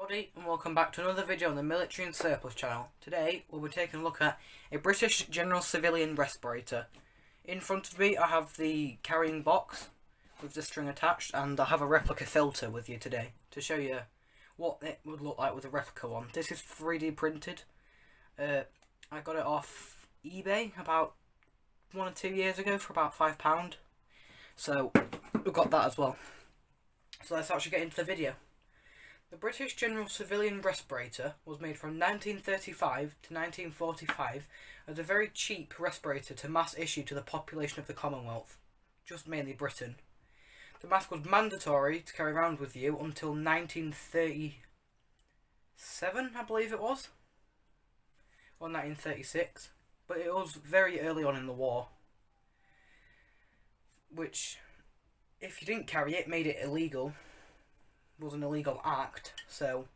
Howdy and welcome back to another video on the Military and Surplus channel. Today we'll be taking a look at a British general civilian respirator. In front of me I have the carrying box with the string attached, and I have a replica filter with you today to show you what it would look like with a replica one. This is 3D printed. I got it off eBay about 1 or 2 years ago for about £5. So we've got that as well. So let's actually get into the video. The British General Civilian Respirator was made from 1935 to 1945 as a very cheap respirator to mass issue to the population of the Commonwealth, just mainly Britain. The mask was mandatory to carry around with you until 1937, I believe it was, or 1936, but it was very early on in the war, which, if you didn't carry it, made it illegal. Was an illegal act, so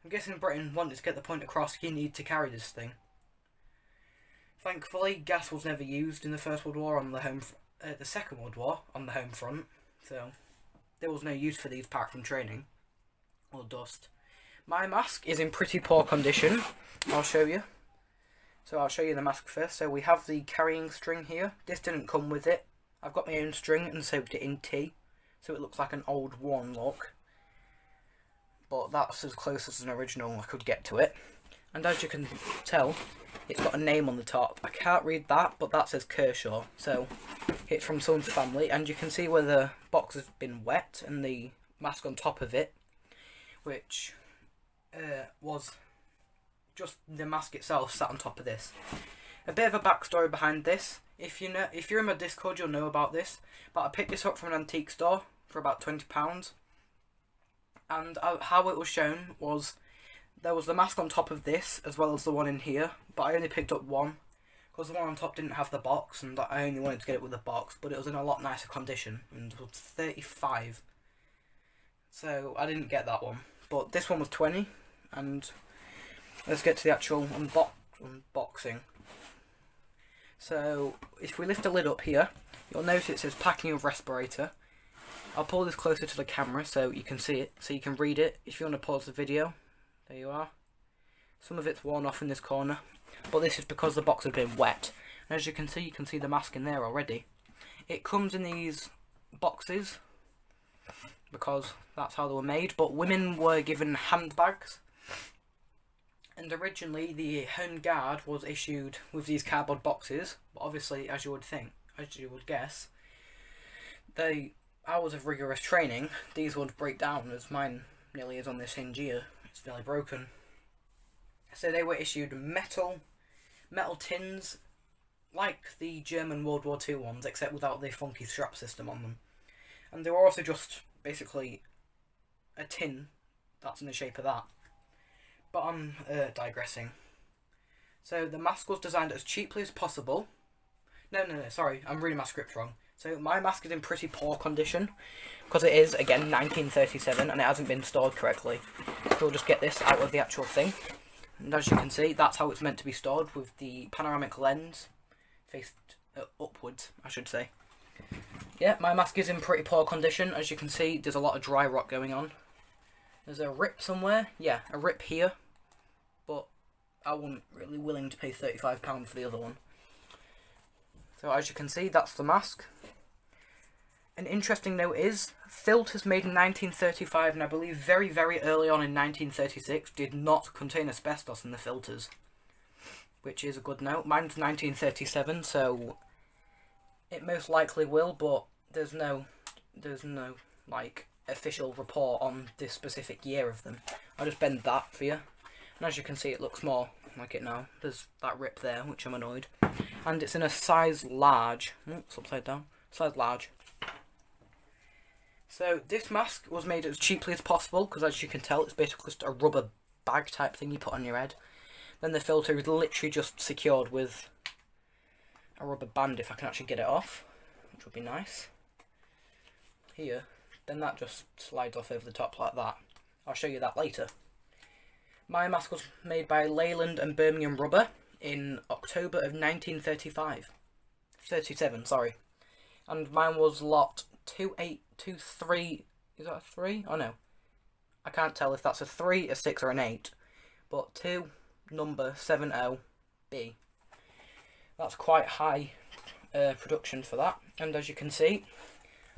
I'm guessing Britain wanted to get the point across you need to carry this thing. Thankfully, gas was never used in the First World War on the Second World War on the home front, so there was no use for these apart from training or dust. My mask is in pretty poor condition. I'll show you. So I'll show you the mask first. So we have the carrying string here. This didn't come with it. I've got my own string and soaked it in tea, so it looks like an old worn look. But that's as close as an original I could get to it. And as you can tell, it's got a name on the top. I can't read that, but that says Kershaw. So it's from someone's family, and you can see where the box has been wet and the mask on top of it, which was just the mask itself sat on top of this. A bit of a backstory behind this. If you're in my Discord, you'll know about this. But I picked this up from an antique store for about £20. And how it was shown was there was the mask on top of this as well as the one in here, but I only picked up one because the one on top didn't have the box, and I only wanted to get it with the box, but it was in a lot nicer condition and was 35, so I didn't get that one. But this one was 20, and let's get to the actual unboxing. So if we lift the lid up here, you'll notice it says packing of respirator. I'll pull this closer to the camera so you can see it, so you can read it. If you want to pause the video, there you are. Some of it's worn off in this corner, but this is because the box has been wet. And as you can see the mask in there already. It comes in these boxes because that's how they were made, but women were given handbags. And originally the Home Guard was issued with these cardboard boxes, but obviously, as you would guess, hours of rigorous training, these would break down, as mine nearly is on this hinge here. It's nearly broken. So they were issued metal tins, like the German World War II ones, except without the funky strap system on them. And they were also just basically a tin that's in the shape of that. But I'm digressing. So the mask was designed as cheaply as possible. No, sorry, I'm reading my script wrong. So my mask is in pretty poor condition because it is, again, 1937 and it hasn't been stored correctly. So we'll just get this out of the actual thing. And as you can see, that's how it's meant to be stored, with the panoramic lens faced upwards, I should say. Yeah, my mask is in pretty poor condition. As you can see, there's a lot of dry rot going on. There's a rip somewhere. Yeah, a rip here. But I wasn't really willing to pay £35 for the other one. So as you can see, that's the mask. An interesting note is, filters made in 1935 and I believe very, very early on in 1936 did not contain asbestos in the filters, which is a good note. Mine's 1937, so it most likely will, but there's no like official report on this specific year of them. I'll just bend that for you, and as you can see, it looks more like it now. There's that rip there, which I'm annoyed. And it's in a size large. Oh, it's upside down. Size large. So this mask was made as cheaply as possible because, as you can tell, it's basically just a rubber bag type thing you put on your head. Then the filter is literally just secured with a rubber band, if I can actually get it off, which would be nice. Here. Then that just slides off over the top like that. I'll show you that later. My mask was made by Leyland and Birmingham Rubber in October of 1937, sorry. And mine was lot 2823, is that a 3? Oh no. I can't tell if that's a 3, a 6 or an 8. But 2, number 70B. That's quite high production for that. And as you can see,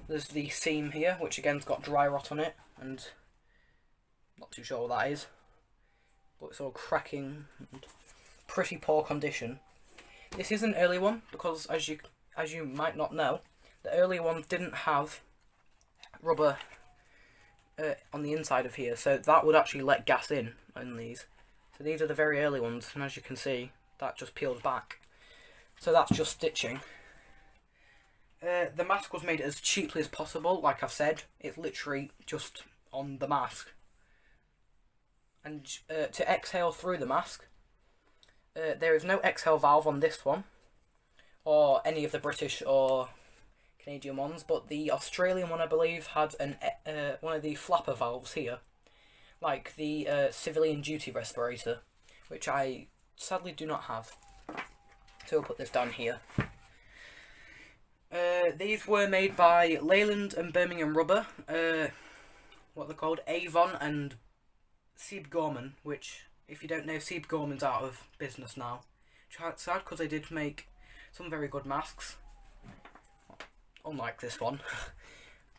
there's the seam here, which again's got dry rot on it. And not too sure what that is. But it's all cracking and pretty poor condition. This is an early one because, as you might not know, the early ones didn't have rubber on the inside of here, so that would actually let gas in these. So these are the very early ones, and as you can see, that just peels back. So that's just stitching. The mask was made as cheaply as possible, like I've said. It's literally just on the mask. And to exhale through the mask, there is no exhale valve on this one, or any of the British or Canadian ones, but the Australian one, I believe, had one of the flapper valves here, like the civilian duty respirator, which I sadly do not have. So we'll put this down here. These were made by Leyland and Birmingham Rubber, what they're called, Avon and Sieb Gorman, which, if you don't know, Sieb Gorman's out of business now. It's sad because they did make some very good masks, unlike this one.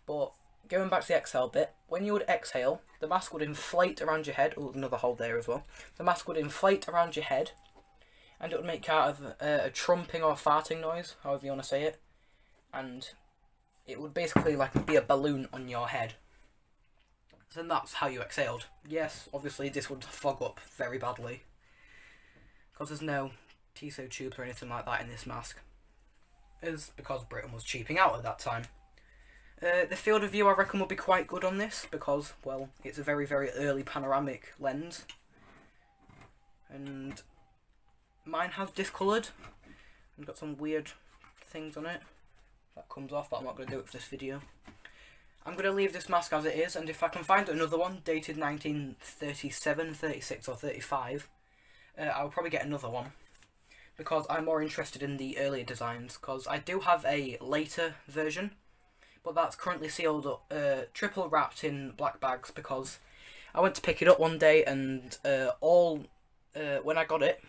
But going back to the exhale bit, when you would exhale, the mask would inflate around your head. Oh, another hole there as well. The mask would inflate around your head, and it would make out of a trumping or farting noise, however you want to say it. And it would basically like be a balloon on your head. So that's how you exhaled. Yes, obviously this would fog up very badly, because there's no TSO tubes or anything like that in this mask. Is because Britain was cheaping out at that time. The field of view I reckon will be quite good on this because, well, it's a very, very early panoramic lens. And mine has discoloured and got some weird things on it. That comes off, but I'm not going to do it for this video. I'm going to leave this mask as it is, and if I can find another one dated 1937, 36 or 35, I'll probably get another one, because I'm more interested in the earlier designs, because I do have a later version, but that's currently sealed up, triple wrapped in black bags, because I went to pick it up one day and when I got it,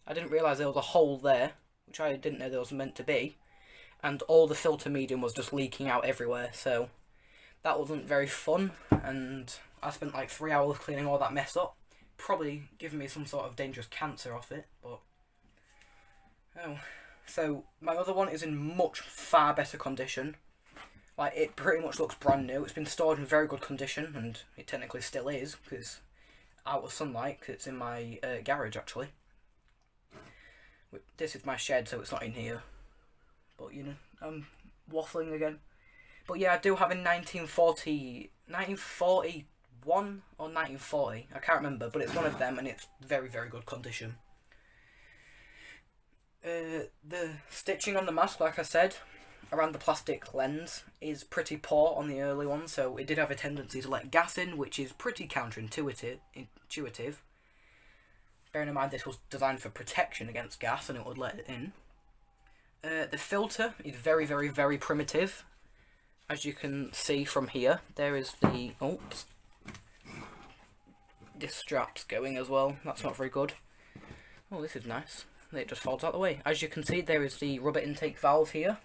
I didn't realise there was a hole there, which I didn't know there was meant to be, and all the filter medium was just leaking out everywhere, so that wasn't very fun, and I spent like 3 hours cleaning all that mess up, probably giving me some sort of dangerous cancer off it, but oh. So my other one is in much far better condition. Like, it pretty much looks brand new. It's been stored in very good condition, and it technically still is, because it's out of sunlight, because it's in my garage actually. This is my shed, so it's not in here. But, you know, I'm waffling again. But yeah, I do have a 1941 or 1940, I can't remember, but it's one of them, and it's very, very good condition. The stitching on the mask, like I said, around the plastic lens is pretty poor on the early one, so it did have a tendency to let gas in, which is pretty counterintuitive. Bearing in mind this was designed for protection against gas, and it would let it in. The filter is very, very, very primitive. As you can see from here, there is the... oops. This strap's going as well. That's not very good. Oh, this is nice. It just falls out the way. As you can see, there is the rubber intake valve here.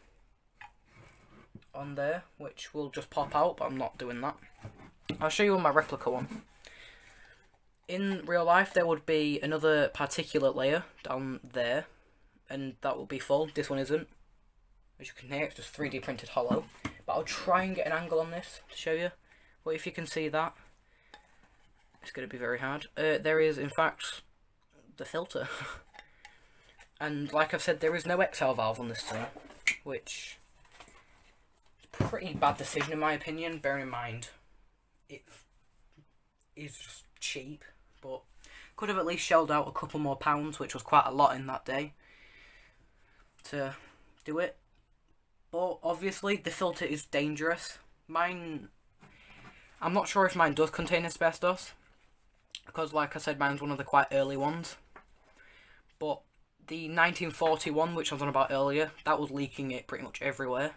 On there, which will just pop out, but I'm not doing that. I'll show you on my replica one. In real life, there would be another particulate layer down there, and that will be full. This one isn't. As you can hear, it's just 3D printed hollow. But I'll try and get an angle on this to show you. But if you can see that, it's going to be very hard. There is, in fact, the filter. And like I've said, there is no exhale valve on this thing, which is a pretty bad decision in my opinion, bearing in mind it is just cheap, but could have at least shelled out a couple more pounds, which was quite a lot in that day, to do it. But obviously the filter is dangerous. Mine, I'm not sure if mine does contain asbestos, because like I said, mine's one of the quite early ones. But the 1941, which I was on about earlier, that was leaking it pretty much everywhere,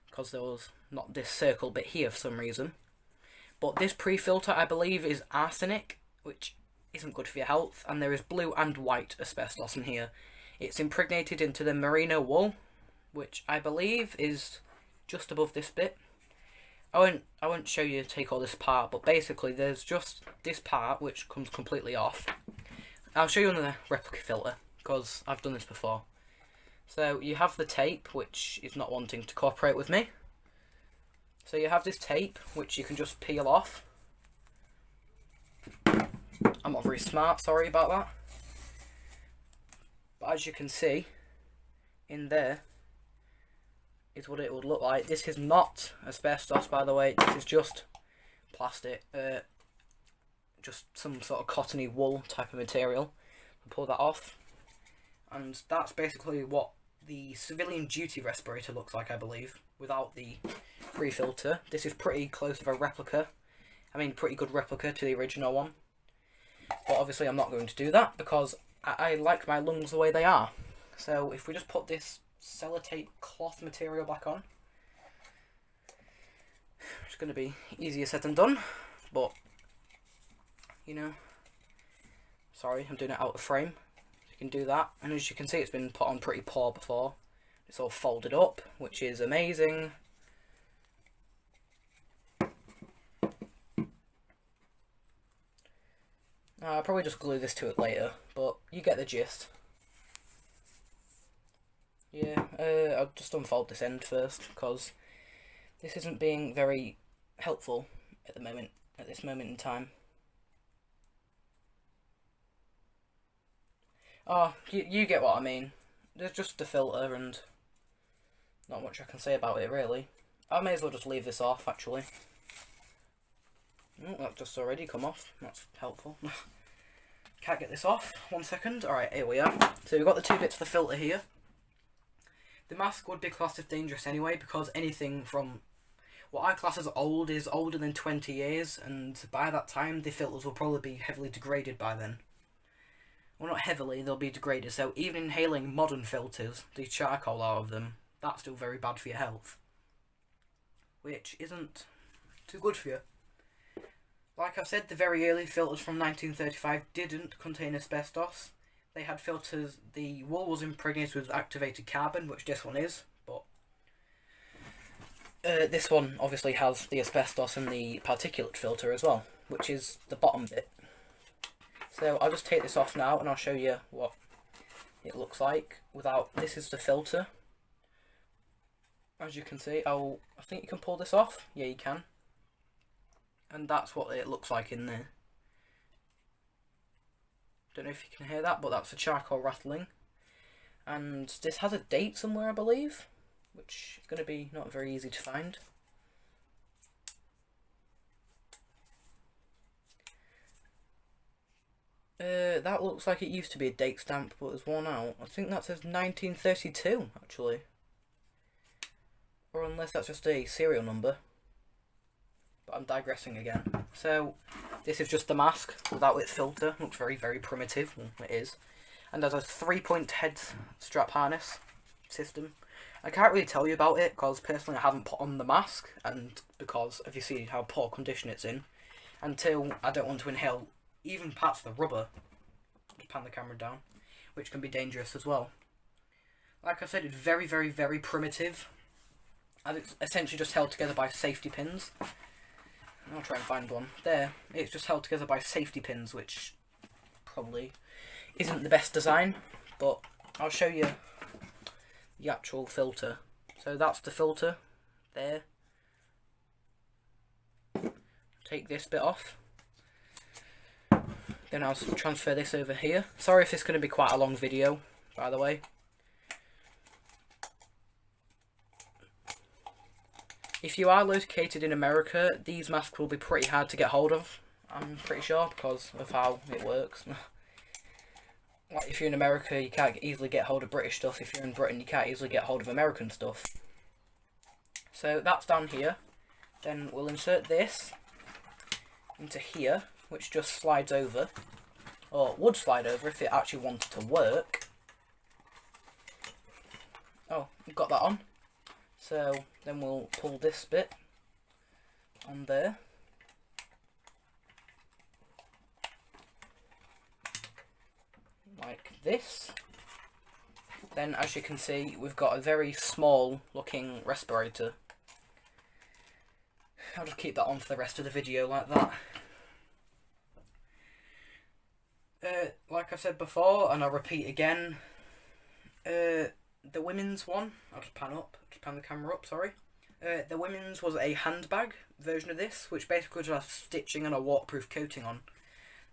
because there was not this circle bit here for some reason. But this pre-filter, I believe, is arsenic, which isn't good for your health. And there is blue and white asbestos in here. It's impregnated into the merino wool, which I believe is just above this bit. I won't show you take all this apart, but basically there's just this part which comes completely off. I'll show you on the replica filter, because I've done this before. So you have the tape, which is not wanting to cooperate with me. So you have this tape, which you can just peel off. I'm not very smart, sorry about that. But as you can see, in there is what it would look like. This is not asbestos, by the way. This is just plastic, just some sort of cottony wool type of material. I'll pull that off, and that's basically what the civilian duty respirator looks like, I believe, without the pre-filter. This is pretty close to a replica. I mean, pretty good replica to the original one. But obviously I'm not going to do that because I like my lungs the way they are. So if we just put this sellotape cloth material back on, it's going to be easier said than done, but you know, sorry, I'm doing it out of frame. You can do that, and as you can see, it's been put on pretty poor before. It's all folded up, which is amazing. I'll probably just glue this to it later, but you get the gist. Yeah, I'll just unfold this end first, because this isn't being very helpful at this moment in time. Oh, you get what I mean. There's just the filter and not much I can say about it, really. I may as well just leave this off, actually. Oh, that's just already come off. That's helpful. Can't get this off. 1 second. Alright, here we are. So we've got the two bits of the filter here. The mask would be classed as dangerous anyway, because anything from what I class as old is older than 20 years, and by that time the filters will probably be heavily degraded by then. Well, not heavily, they'll be degraded, so even inhaling modern filters, the charcoal out of them, that's still very bad for your health. Which isn't too good for you. Like I said, the very early filters from 1935 didn't contain asbestos. They had filters, the wool was impregnated with activated carbon, which this one is, but this one obviously has the asbestos and the particulate filter as well, which is the bottom bit. So I'll just take this off now and I'll show you what it looks like without. This is the filter. As you can see, I think you can pull this off. Yeah, you can. And that's what it looks like in there. Don't know if you can hear that, but that's the charcoal rattling. And this has a date somewhere, I believe, which is going to be not very easy to find. That looks like it used to be a date stamp, but it's worn out. I think that says 1932, actually. Or unless that's just a serial number. But I'm digressing again. So, this is just the mask without its filter. Looks very, very primitive. Well, it is. And there's a 3-point head strap harness system. I can't really tell you about it, because personally I haven't put on the mask, and because if you see how poor condition it's in, until I don't want to inhale even parts of the rubber. Just pan the camera down, which can be dangerous as well. Like I said, it's very, very, very primitive, and it's essentially just held together by safety pins. I'll try and find one. There, it's just held together by safety pins, which probably isn't the best design, but I'll show you the actual filter. So that's the filter there. Take this bit off. Then I'll transfer this over here. Sorry if it's going to be quite a long video, by the way. If you are located in America, these masks will be pretty hard to get hold of, I'm pretty sure, because of how it works. Like, if you're in America, you can't easily get hold of British stuff. If you're in Britain, you can't easily get hold of American stuff. So that's down here. Then we'll insert this into here, which just slides over, or would slide over if it actually wanted to work. Oh, we've got that on. So then we'll pull this bit on there. like this. Then, as you can see, we've got a very small looking respirator. I'll just keep that on for the rest of the video like that. Like I said before, and I'll repeat again, the women's one, I'll just pan the camera up, sorry. The women's was a handbag version of this, which basically just has stitching and a waterproof coating on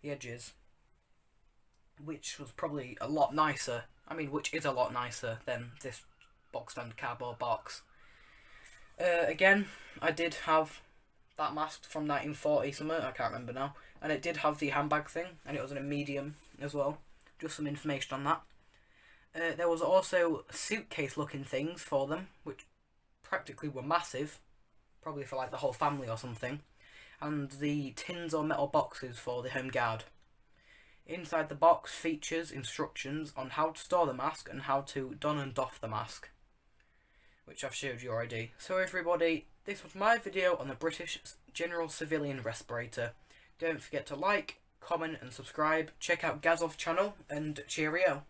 the edges. Which was probably a lot nicer, which is a lot nicer than this box standard cardboard box. Again, I did have that mask from 1940 something, I can't remember now, and it did have the handbag thing, and it was in a medium as well. Just some information on that. There was also suitcase looking things for them, which practically were massive, probably for like the whole family or something, and the tins or metal boxes for the home guard. Inside the box features instructions on how to store the mask and how to don and doff the mask, which I've showed you already. So everybody, this was my video on the British General Civilian Respirator. Don't forget to like, comment and subscribe. Check out Gazov's channel, and cheerio.